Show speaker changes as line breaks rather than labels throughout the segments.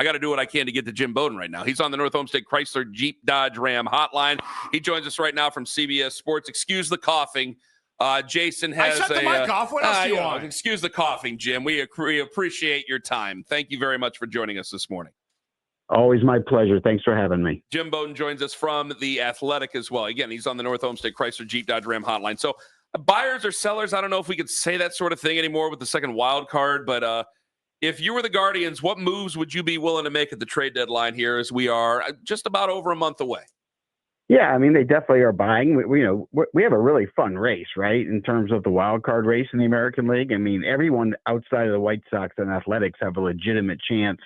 I got to do what I can to get to Jim Bowden right now. He's on the North Homestead Chrysler Jeep Dodge Ram hotline. He joins us right now from CBS Sports. Excuse the coughing. Jason has
I shut the mic off. What else do you want?
Excuse the coughing, Jim. We appreciate your time. Thank you very much for joining us this morning.
Always my pleasure. Thanks for having me.
Jim Bowden joins us from The Athletic as well. Again, he's on the North Homestead Chrysler Jeep Dodge Ram hotline. So buyers or sellers, I don't know if we could say that sort of thing anymore with the second wild card, but if you were the Guardians, what moves would you be willing to make at the trade deadline here as we are just about over a month away?
Yeah, I mean, they definitely are buying. We have a really fun race, right, in terms of the wild card race in the American League. I mean, everyone outside of the White Sox and Athletics have a legitimate chance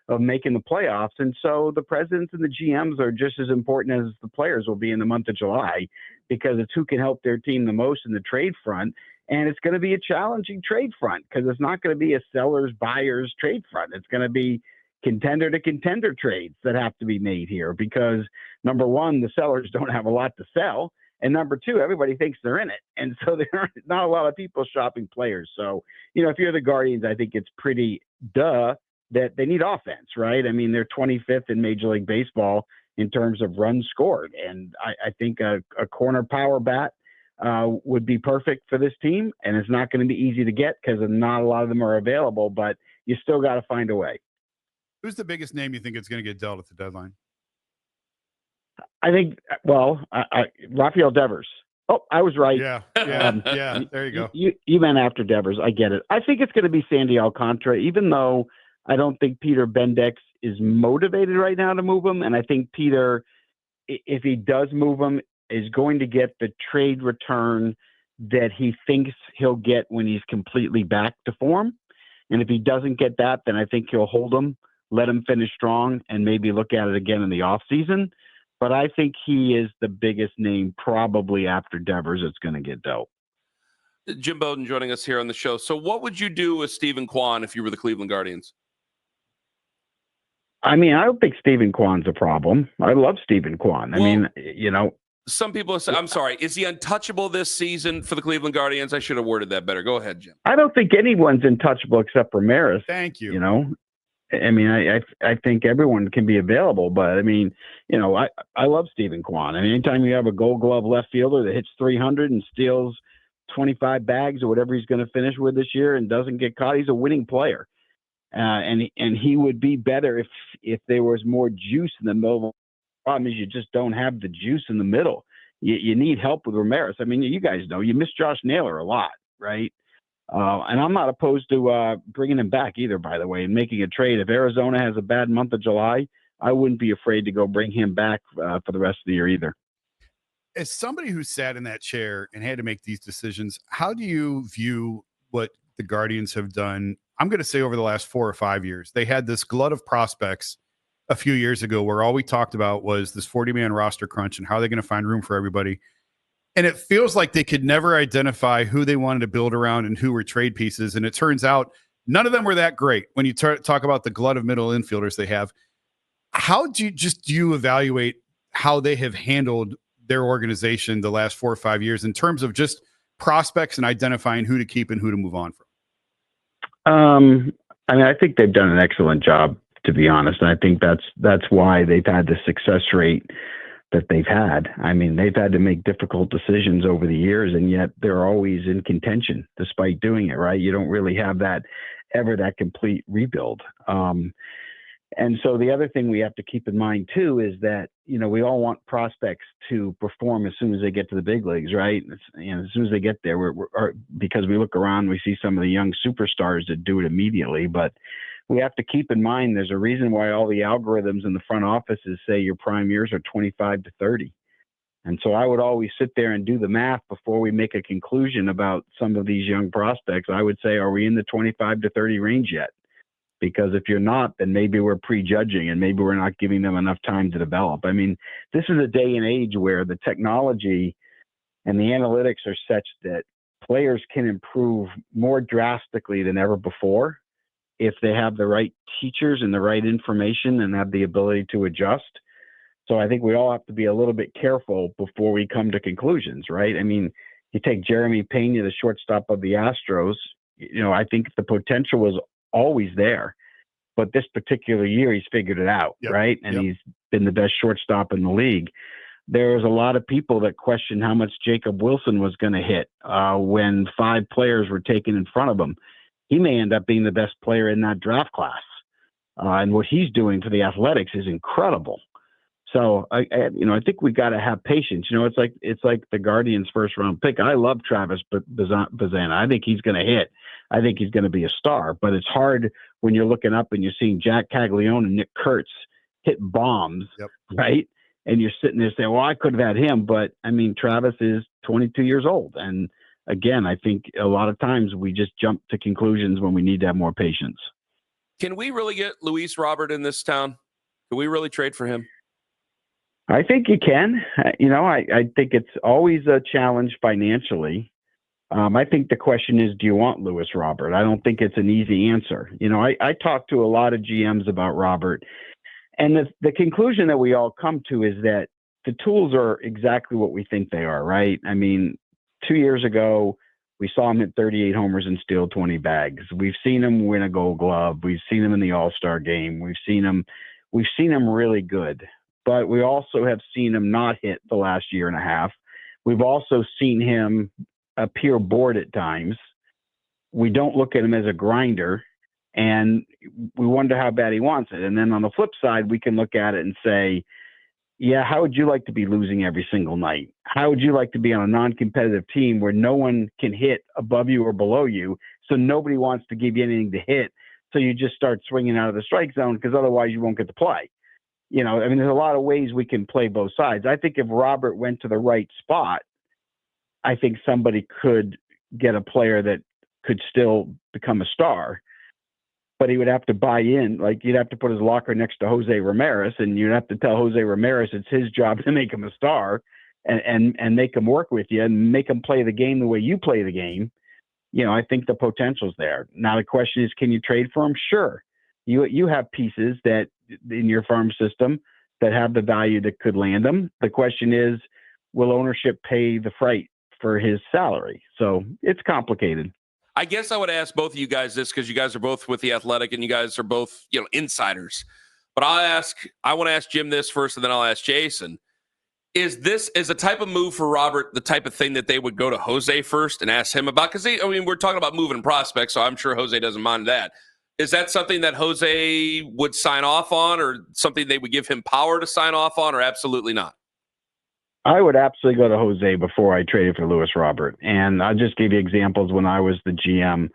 of making the playoffs. And so the presidents and the GMs are just as important as the players will be in the month of July, because it's who can help their team the most in the trade front. And it's going to be a challenging trade front because it's not going to be a sellers, buyers trade front. It's going to be contender to contender trades that have to be made here because, number one, the sellers don't have a lot to sell. And number two, everybody thinks they're in it. And so there are not a lot of people shopping players. So, if you're the Guardians, I think it's pretty that they need offense, right? I mean, they're 25th in Major League Baseball in terms of runs scored. And I think a corner power bat would be perfect for this team. And it's not going to be easy to get because not a lot of them are available, but you still got to find a way.
Who's the biggest name you think is going to get dealt at the deadline?
I think, Rafael Devers. Oh, I was right.
Yeah. There you go.
You meant after Devers. I get it. I think it's going to be Sandy Alcantara, even though I don't think Peter Bendex is motivated right now to move him. And I think Peter, if he does move him, is going to get the trade return that he thinks he'll get when he's completely back to form. And if he doesn't get that, then I think he'll hold him, let him finish strong, and maybe look at it again in the offseason. But I think he is the biggest name probably after Devers that's going to get dealt.
Jim Bowden joining us here on the show. So what would you do with Stephen Kwan if you were the Cleveland Guardians?
I mean, I don't think Stephen Kwan's a problem. I love Stephen Kwan.
Some people say, I'm sorry, is he untouchable this season for the Cleveland Guardians? I should have worded that better. Go ahead, Jim.
I don't think anyone's untouchable except for Ramirez.
Thank you.
I mean, I think everyone can be available, but I mean, I love Stephen Kwan. I mean, anytime you have a Gold Glove left fielder that hits 300 and steals 25 bags or whatever he's going to finish with this year and doesn't get caught, he's a winning player. And he would be better if there was more juice in the middle. The problem is you just don't have the juice in the middle. You need help with Ramirez. I mean, you guys know you miss Josh Naylor a lot, right? And I'm not opposed to bringing him back either, by the way, and making a trade. If Arizona has a bad month of July, I wouldn't be afraid to go bring him back for the rest of the year either.
As somebody who sat in that chair and had to make these decisions, how do you view what the Guardians have done? I'm going to say over the last 4 or 5 years. They had this glut of prospects a few years ago where all we talked about was this 40-man roster crunch and how they're going to find room for everybody. And it feels like they could never identify who they wanted to build around and who were trade pieces. And it turns out none of them were that great when you talk about the glut of middle infielders they have. How do you evaluate how they have handled their organization the last 4 or 5 years in terms of just prospects and identifying who to keep and who to move on from?
I mean, I think they've done an excellent job, to be honest. And I think that's why they've had the success rate that they've had. I mean, they've had to make difficult decisions over the years, and yet they're always in contention despite doing it, right? You don't really have that complete rebuild. And so the other thing we have to keep in mind too is that, we all want prospects to perform as soon as they get to the big leagues, right? As soon as they get there, because we look around, we see some of the young superstars that do it immediately, but we have to keep in mind there's a reason why all the algorithms in the front offices say your prime years are 25 to 30. And so I would always sit there and do the math before we make a conclusion about some of these young prospects. I would say, are we in the 25 to 30 range yet? Because if you're not, then maybe we're prejudging and maybe we're not giving them enough time to develop. I mean, this is a day and age where the technology and the analytics are such that players can improve more drastically than ever before if they have the right teachers and the right information and have the ability to adjust. So I think we all have to be a little bit careful before we come to conclusions, right? I mean, you take Jeremy Pena, the shortstop of the Astros, I think the potential was always there, but this particular year he's figured it out, right? And he's been the best shortstop in the league. There was a lot of people that questioned how much Jacob Wilson was going to hit when 5 players were taken in front of him. He may end up being the best player in that draft class. And what he's doing for the Athletics is incredible. So I think we got to have patience. It's like the Guardians' first round pick. I love Travis Bazana. I think he's going to hit. I think he's going to be a star. But it's hard when you're looking up and you're seeing Jack Caglione and Nick Kurtz hit bombs, right? And you're sitting there saying, well, I could have had him. But, I mean, Travis is 22 years old. And, again, I think a lot of times we just jump to conclusions when we need to have more patience.
Can we really get Luis Robert in this town? Can we really trade for him?
I think you can. I think it's always a challenge financially. I think the question is, do you want Luis Robert? I don't think it's an easy answer. I talked to a lot of GMs about Robert, and the conclusion that we all come to is that the tools are exactly what we think they are, right? I mean, 2 years ago, we saw him hit 38 homers and steal 20 bags. We've seen him win a Gold Glove. We've seen him in the All-Star game. We've seen him really good. But we also have seen him not hit the last year and a half. We've also seen him appear bored at times. We don't look at him as a grinder, and we wonder how bad he wants it. And then on the flip side, we can look at it and say, yeah, how would you like to be losing every single night? How would you like to be on a non-competitive team where no one can hit above you or below you, so nobody wants to give you anything to hit, so you just start swinging out of the strike zone because otherwise you won't get to play? There's a lot of ways we can play both sides. I think if Robert went to the right spot, I think somebody could get a player that could still become a star, but he would have to buy in. Like, you'd have to put his locker next to Jose Ramirez, and you'd have to tell Jose Ramirez it's his job to make him a star and make him work with you and make him play the game the way you play the game. I think the potential's there. Now the question is, can you trade for him? Sure. You have pieces that in your farm system that have the value that could land him. The question is, will ownership pay the freight for his salary? So it's complicated.
I guess I would ask both of you guys this, because you guys are both with the Athletic and you guys are both, insiders. But I want to ask Jim this first, and then I'll ask Jason. Is the type of move for Robert the type of thing that they would go to Jose first and ask him about? Because we're talking about moving prospects, so I'm sure Jose doesn't mind that. Is that something that Jose would sign off on, or something they would give him power to sign off on, or absolutely not?
I would absolutely go to Jose before I traded for Luis Robert. And I'll just give you examples. When I was the GM,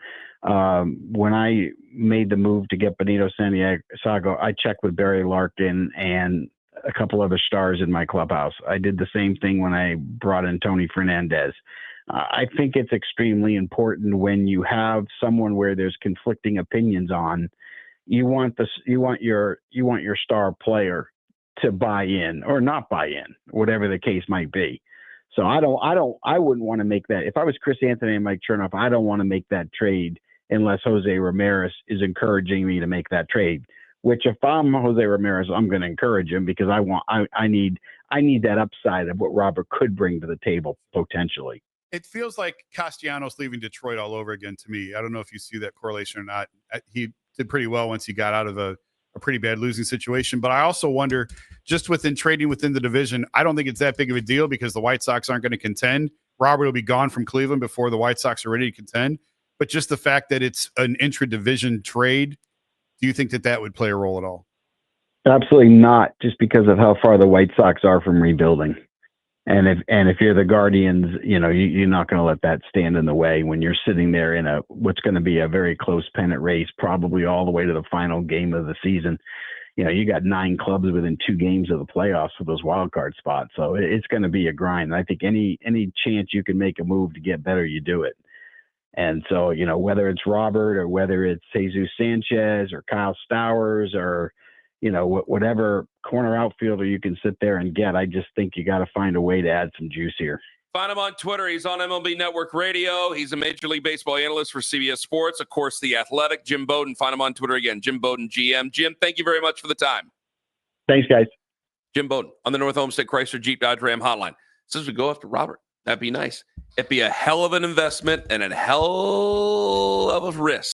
when I made the move to get Benito Santiago, I checked with Barry Larkin and a couple other stars in my clubhouse. I did the same thing when I brought in Tony Fernandez. I think it's extremely important when you have someone where there's conflicting opinions on. You want your star player to buy in or not buy in, whatever the case might be. So I wouldn't want to make that. If I was Chris Anthony and Mike Chernoff, I don't want to make that trade unless Jose Ramirez is encouraging me to make that trade. Which, if I'm Jose Ramirez, I'm going to encourage him, because I need that upside of what Robert could bring to the table potentially.
It feels like Castellanos leaving Detroit all over again to me. I don't know if you see that correlation or not. He did pretty well once he got out of a pretty bad losing situation. But I also wonder, just within trading within the division, I don't think it's that big of a deal because the White Sox aren't going to contend. Robert will be gone from Cleveland before the White Sox are ready to contend. But just the fact that it's an intra-division trade, do you think that would play a role at all?
Absolutely not, just because of how far the White Sox are from rebuilding. And if you're the Guardians, you're not going to let that stand in the way when you're sitting there in what's going to be a very close pennant race, probably all the way to the final game of the season. You got 9 clubs within 2 games of the playoffs for those wild card spots. So it's going to be a grind. I think any chance you can make a move to get better, you do it. And so, whether it's Robert or whether it's Jesus Sanchez or Kyle Stowers or, whatever corner outfielder you can sit there and get, I just think you got to find a way to add some juice here.
Find him on Twitter. He's on MLB Network Radio. He's a Major League Baseball analyst for CBS Sports. Of course, The Athletic. Jim Bowden. Find him on Twitter again. Jim Bowden, GM. Jim, thank you very much for the time.
Thanks, guys.
Jim Bowden on the North Homestead Chrysler Jeep Dodge Ram hotline. Says we go after Robert. That'd be nice. It'd be a hell of an investment and a hell of a risk.